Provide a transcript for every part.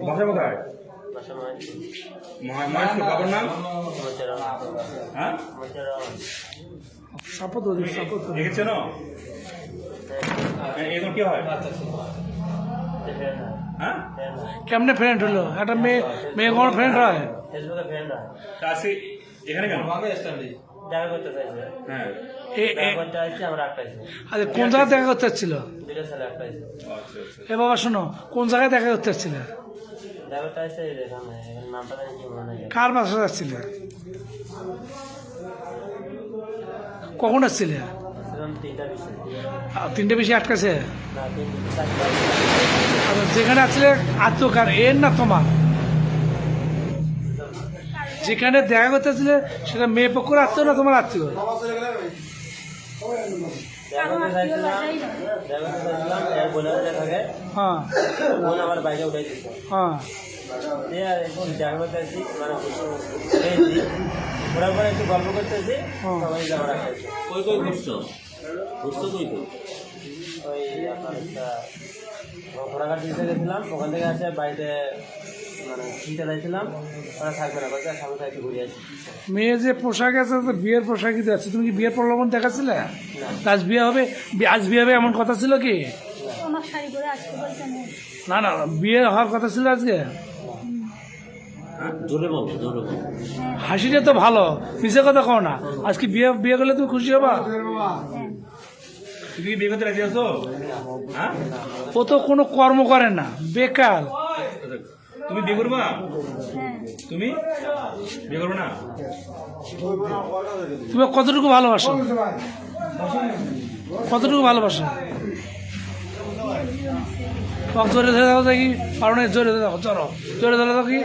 বাসা কোথায়? মহেশপুর। বাবার নাম? হ্যাঁ, দেখেছেন এখন কি হয়? হ্যাঁ, কেমনে ফ্রেন্ড হলো? একটা মেয়ে মেয়ে কোন ফ্রেন্ড হয়? আজকে এখানে কেন? হ্যাঁ, আচ্ছা, কোন জায়গায় দেখা করতে চাচ্ছিল? এ বাবা শোনো, কোন জায়গায় দেখা করতে চাচ্ছিল? কার বাসা যাচ্ছিল? কখন আসছিলে? 3টে বেশি আটকাছে। আচ্ছা, যেখানে আসলে আত্মকার এর না তোমার? যেখানে দেখা করতে আসছিলে সেটা মেয়ে পক্ষের আত্মীয় না তোমার আত্মীয়? হ্যাঁ হ্যাঁ, একটু গল্প করতেছি, সবাই যাওয়ার ওই আপনার একটা ঘোড়াঘাট দিতে গেছিলাম, ওখান থেকে আসে বাড়িতে মানে চিন্তা চাইছিলাম, ওরা থাকবে না, বলছে সামনে একটু ঘুরে আসি। মেয়ে যে পোশাক আছে তো বিয়ের পোশাকই তো আছে, তুমি কি বিয়ের প্রলোভন দেখাচ্ছিলে? আজ বিয়ে হবে, আজ বিয়ে হবে এমন কথা ছিল কি? না না, বিয়ে হওয়ার কথা ছিল আজকে। হাসিটা তো ভালো, মিশে কথা কও না। আজকে বিয়ে বিয়ে করলে তুমি খুশি হবা? তুমি বিয়ে করতে রাজি আছো? হ্যাঁ, ও তো কোনো কর্ম করে না, বেকার। তুমি বিয়ে করবা? তুমি বিয়ে করবে না? তুমি কতটুকু ভালোবাসো? কতটুকু ভালোবাসো? জোরে ধরে দাও দেখি, কারণ জোরে ধরে দাও, ধরো জোরে ধরে দাও কি,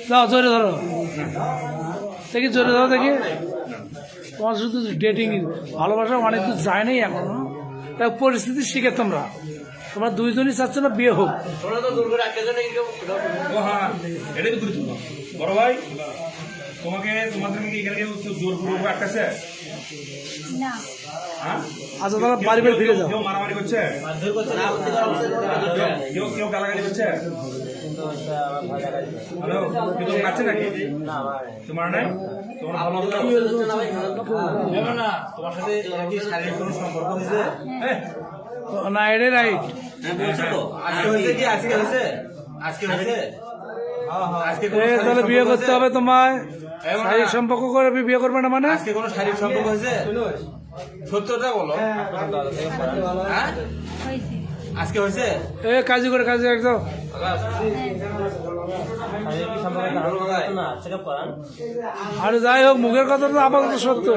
দাও জোরে ধরো দেখি, জোরে ধরো দেখি। তোমার শুধু ডেটিং, ভালোবাসা অনেক দূর যায় নাই এখনো, পরিস্থিতি শিখে তোমরা তোমরা দুইজনই চাচ্ছ না বিয়ে হোক। হ্যাঁ, এটাই তো গুরুত্বপূর্ণ। বড় ভাই, তোমাদের কি এখানে কেউ জোরপূর্বক আটকাছে? আচ্ছা, তারা বাড়ি বাড়ি ফিরে যাও। কেউ মারামারি করছে? কেউ গালাগালি করছে? হ্যালো, কেউ কাছে নাকি? তোমার নাই? তোমার সাথে শারীরিক কোনো সম্পর্ক হয়েছে? না, এটাই রাইট। তাহলে বিয়ে করতে হবে তোমায়, শারীরিক সম্পর্ক করে বিয়ে করবে না মানে? আজকে কোনো শারীরিক সম্পর্ক হয়েছে? সত্যটা বলো। আজকে হয়েছে? কাজী করে কাজে একদম। আর যাই হোক, মুখের কথা তো আপাতত সত্য।